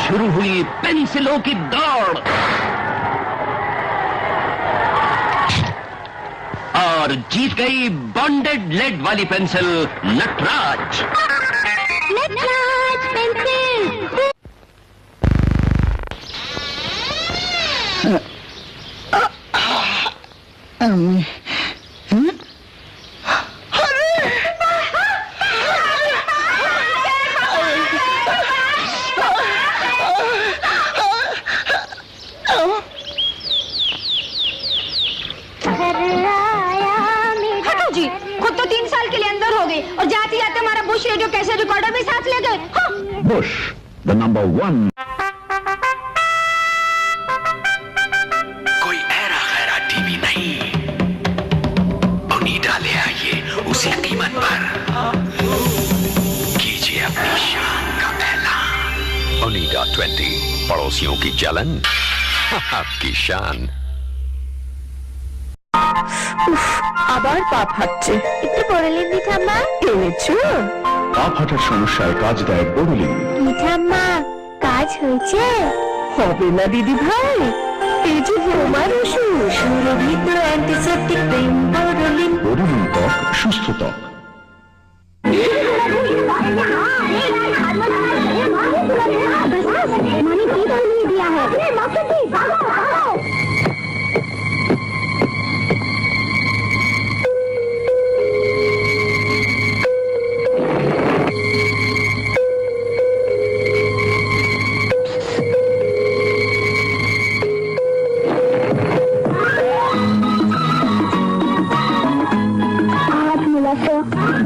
शुरू हुई पेंसिलों की दौड़ और जीत गई बॉन्डेड लेड वाली पेंसिल नटराज। नटराज पेंसिल। और जाते जाते हमारा बुश रेडियो कैसे रिकॉर्डर भी साथ ले गए। Bush the number 1। कोई ऐरा खैरा टीवी नहीं, ओनिडा ले आइए उसी कीमत पर, कीजिए अपनी शान का ऐलान। ओनिडा 20, पड़ोसियों की जलन आपकी शान। আবার পাপ হাঁটছে, একটু বড়লিন মিঠাম্মা এনেছো? পাপ হাঁটার সমস্যায় কাজ দেয় বড়লিন। মিঠাম্মা কাজ হয়েছে? হবে না দিদি ভাই, এই যে হোমার ওষুধ সুরভিত অ্যান্টিসেপটিক ক্রিম বড়লিন। বড়লিন ত্বক, সুস্থ ত্বক।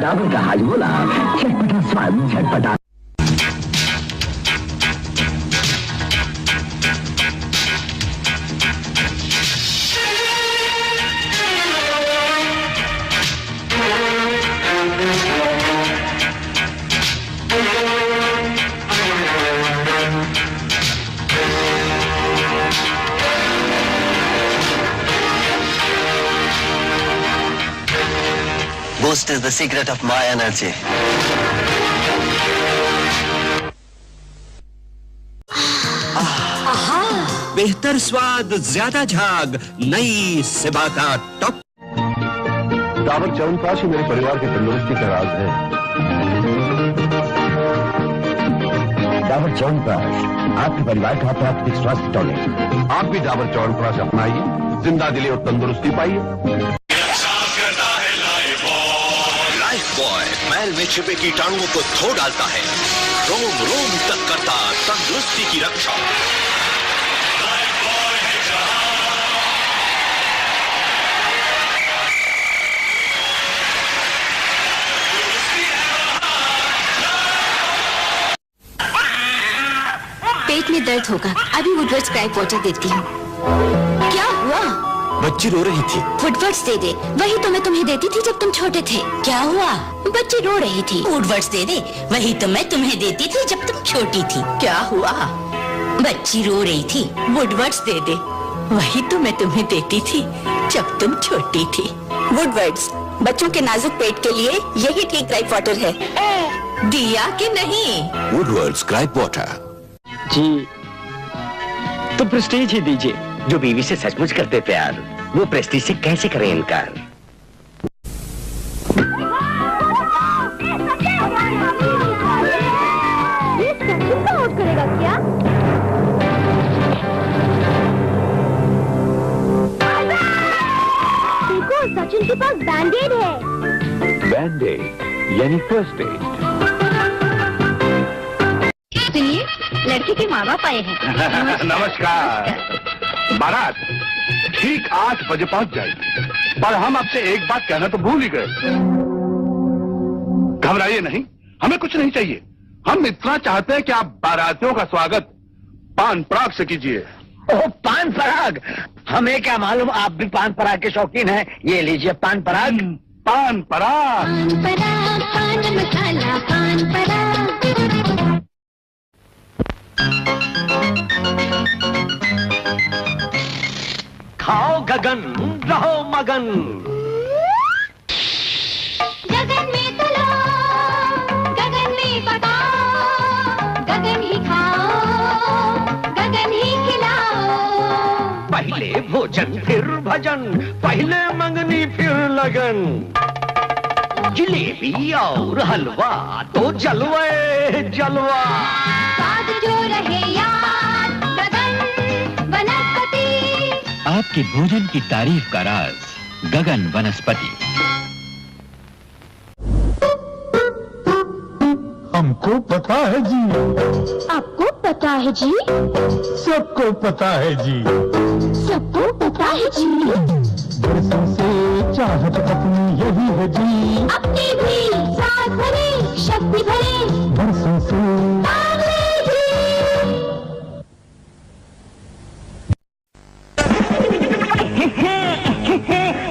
डाबर का हाजमोला, चटपटा स्वाद, झटपटा। Boost is the secret of my energy. बेहतर स्वाद, ज्यादा झाग, नई सिबाका टॉप। डाबर च्यवनप्राश ही मेरे परिवार की तंदुरुस्ती का राज है। डाबर च्यवनप्राश आपके परिवार का प्राकृतिक स्वास्थ्य टॉनिक। आप भी डाबर च्यवनप्राश अपनाइए, जिंदा दिली और तंदुरुस्ती पाइए। बॉय मैल में छिपे कीटाणुओं को धो डालता है, रोम रोम तक करता तंदुरुस्ती की रक्षा। पेट में दर्द होगा, अभी वुडवर्ड्स क्राइप वाटर देती हूँ। क्या हुआ? बच्ची रो रही थी। वुडवर्ड्स दे दे, वही तो मैं तुम्हें देती थी जब तुम छोटे थे। क्या हुआ? बच्ची रो रही थी। वुडवर्ड्स दे दे, वही तो मैं तुम्हें देती थी जब तुम छोटी थी। क्या हुआ? बच्ची रो रही थी। वुडवर्ड्स दे दे, वही तो मैं तुम्हें देती थी जब तुम छोटी थी। वुडवर्ड्स बच्चों के नाजुक पेट के लिए यही ठीक क्राइप वाटर है। दिया कि नहीं? वुडवर्ड्स क्राइप वाटर। जी तो प्रेस्टीज ही दीजिए। जो बीवी से सचमुच करते प्यार, वो प्रेस्टीज से कैसे करें इनकार? करेगा क्या? देखो सचिन के पास बैंडेड है। बैंडेड यानी फर्स्ट एड। सुनिए, लड़की के माँ बाप आए हैं। नमस्कार। बारात ठीक 8 बजे पहुंच जाएगी, पर हम आपसे एक बात कहना तो भूल ही गए। घबराइए नहीं, हमें कुछ नहीं चाहिए। हम इतना चाहते हैं कि आप बारातियों का स्वागत पान पराग से कीजिए। ओह, पान पराग! हमें क्या मालूम आप भी पान पराग के शौकीन हैं। ये लीजिए पान पराग। पान पराग, पान पराग, पान मसाला, पान पराग। खाओ गगन, रहो मगन। गगन में तलो, गगन में पकाओ, गगन ही खाओ। भजन फिर भजन, पहले मंगनी फिर लगन। जलेबी और हलवा तो जलवे जलवा। साथ जो रहे यार गगन वनस्पति। आपके भोजन की तारीफ का राज गगन वनस्पति। हमको पता है जी, आपको पता है जी, सबको पता है जी, सबको पता है जी, बरसों से चाहत अपनी यही है जी, अपनी भी साथ भरे शक्ति भरे बरसों से बाबले जी।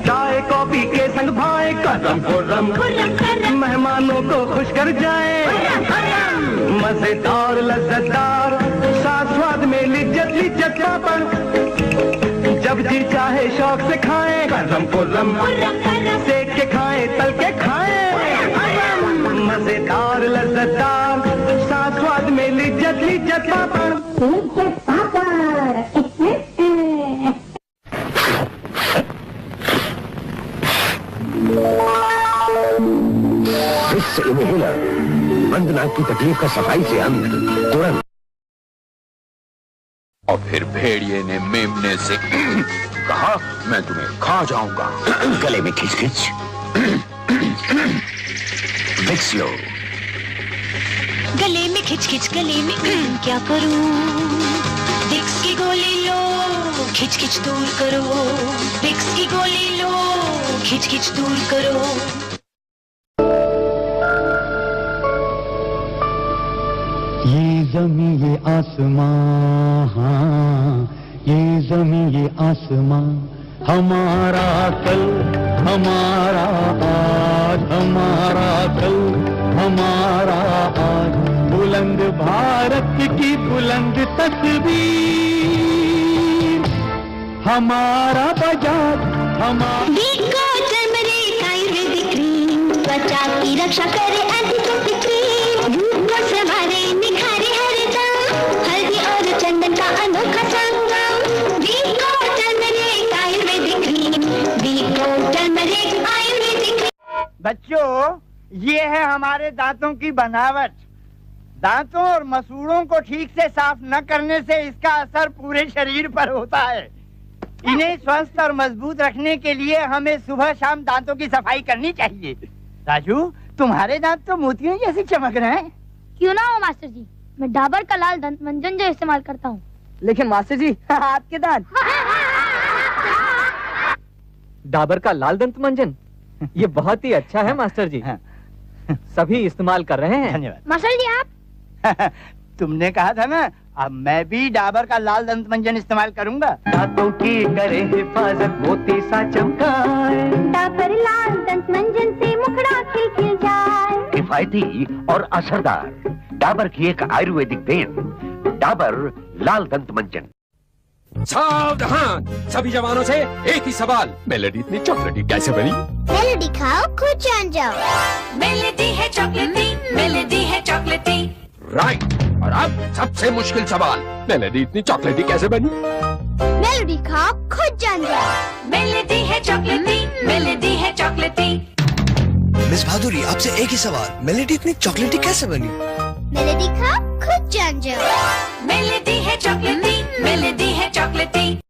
चाय कॉफी के संग भाए करम खुर्रम, मेहमानों को खुश कर जाए। मजेदार लज्जतदार साथ स्वाद में लिज्जत लिज्जत पापड़, जब जी चाहे शौक से खाएं करम खुर्रम, सेक के खाएं तल के खाएं। मजेदार लज्जतदार साथ स्वाद में लिज्जत लिज्जत पापड़। इससे इन्हेलर बंद नाक की तकलीफ का सफाई से अंत तुरंत। और फिर भेड़िए ने मेमने से कहा, मैं तुम्हें खा जाऊंगा। गले में खिचखिच, विक्स लो। गले में खिच गले में क्या करूं? विक्स की गोली लो, खिच दूर करो। विक्स की गोली लो, खिच दूर करो। ये जमी ये आसमां, हाँ ये जमी ये आसमां, हमारा कल हमारा आज, हमारा कल हमारा आज, बुलंद भारत की बुलंद तस्वीर, हमारा बजाज हमारा आयुर्वेदिक क्रीम त्वचा की रक्षा करे, एंटीसेप्टिक क्रीम धूप को संवारे निखारे हर दम, हल्दी और चंदन का अनोखा संगम। वीको टर्मरिक आयुर्वेदिक क्रीम, वीको टर्मरिक आयुर्वेदिक क्रीम। बच्चों, ये है हमारे दांतों की बनावट। दांतों और मसूड़ों को ठीक से साफ न करने से इसका असर पूरे शरीर पर होता है। इन्हें स्वस्थ और मजबूत रखने के लिए हमें सुबह शाम दांतों की सफाई करनी चाहिए। राजू, तुम्हारे दांत तो मोतियों जैसे चमक रहे हैं। क्यों ना हो मास्टर जी, मैं डाबर का लाल दंत मंजन जो इस्तेमाल करता हूँ। लेकिन मास्टर जी, आपके दांत। डाबर का लाल दंत मंजन, ये बहुत ही अच्छा है मास्टर जी। सभी इस्तेमाल कर रहे हैं। धन्यवाद मास्टर जी। आप तुमने कहा था ना, अब मैं भी डाबर का लाल दंत मंजन इस्तेमाल करूंगा। दांतों की करे हिफाजत मोती सा चमकाए, डाबर लाल दंत मंजन से मुखड़ा खिल जाए। किफायती और असरदार डाबर की एक आयुर्वेदिक देन, डाबर लाल दंत मंजन। सावधान, सभी जवानों से एक ही सवाल, मेलेडी इतनी चॉकलेटी कैसे बनी? मेलेडी खाओ, खुद जान जाओ। मेलेडी है चॉकलेटी, मेलेडी है चॉकलेटी। राइट। और अब सबसे मुश्किल सवाल, मेलेडी इतनी चॉकलेटी कैसे बनी? मेलेडी खाओ, खुद जान जाओ। मेलेडी है चॉकलेटी, मेलेडी है चॉकलेटी। मिस भादुरी, आपसे एक ही सवाल, मेलेडी इतनी चॉकलेटी कैसे बनी? मेलेडी खाओ, खुद जान जाओ। मेलेडी है चॉकलेटी, मेलेडी है चॉकलेटी।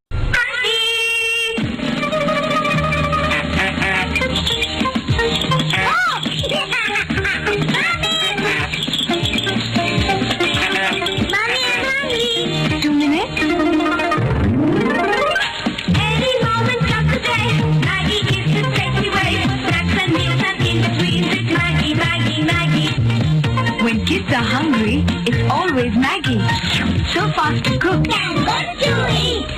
When kids are hungry, it's always Maggie. So fast to cook and good to eat.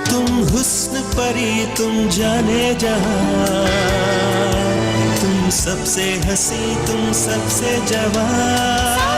तुम हुस्न परी, तुम जाने जहां, तुम सबसे हंसी, तुम सबसे जवान।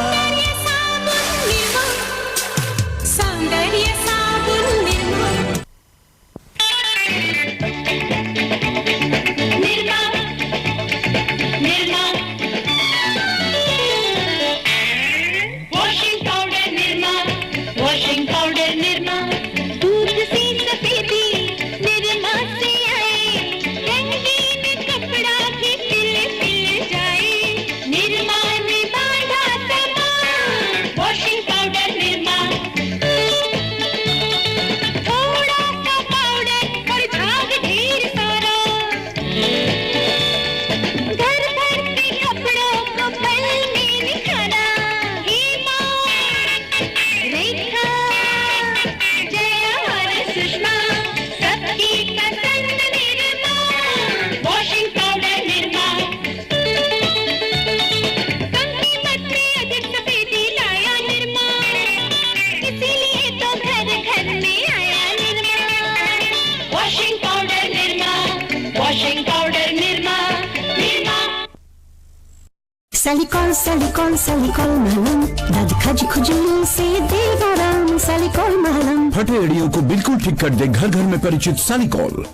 सैलिकॉल सैलिकॉल सैलिकॉल महलम दर्द खज खुजली से देगा आराम सैलिकॉल महलम। फटे एड़ियों को बिल्कुल ठीक कर दे घर घर में परिचित सैलिकॉल।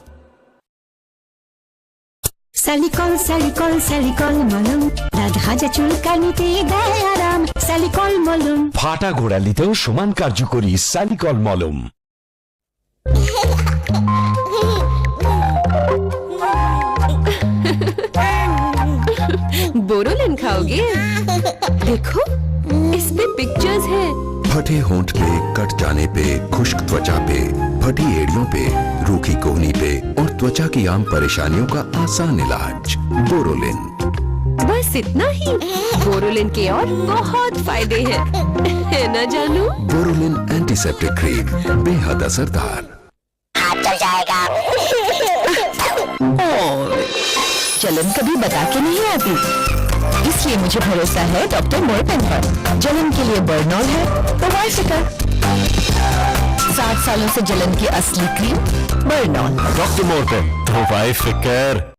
सैलिकॉल सैलिकॉल सैलिकॉल महलम दर्द खज चुलकानिते দেয় আরাম सैलिकॉल মলম। ফাটা গোড়ালিতেও সমান কার্যকরী সैलिकॉल মলম। बोरोलिन खाओगे? देखो इस पे पिक्चर्स हैं। फटे होंठ पे, कट जाने पे, खुश्क त्वचा पे, फटी एड़ियों पे, रूखी कोहनी पे और त्वचा की आम परेशानियों का आसान इलाज बोरोलिन। बस इतना ही? बोरोलिन के और बहुत फायदे हैं, है ना जानू? बोरोलिन एंटीसेप्टिक क्रीम बेहद असरदार। हाथ चल जाएगा। जलन कभी बता के नहीं आती, इसलिए मुझे भरोसा है डॉक्टर मोरपेन पर। जलन के लिए बर्नॉल है तो वाइफिकर। 7 सालों से जलन की असली क्रीम बर्नॉल। डॉक्टर मोरपेन तो वाइफिकर।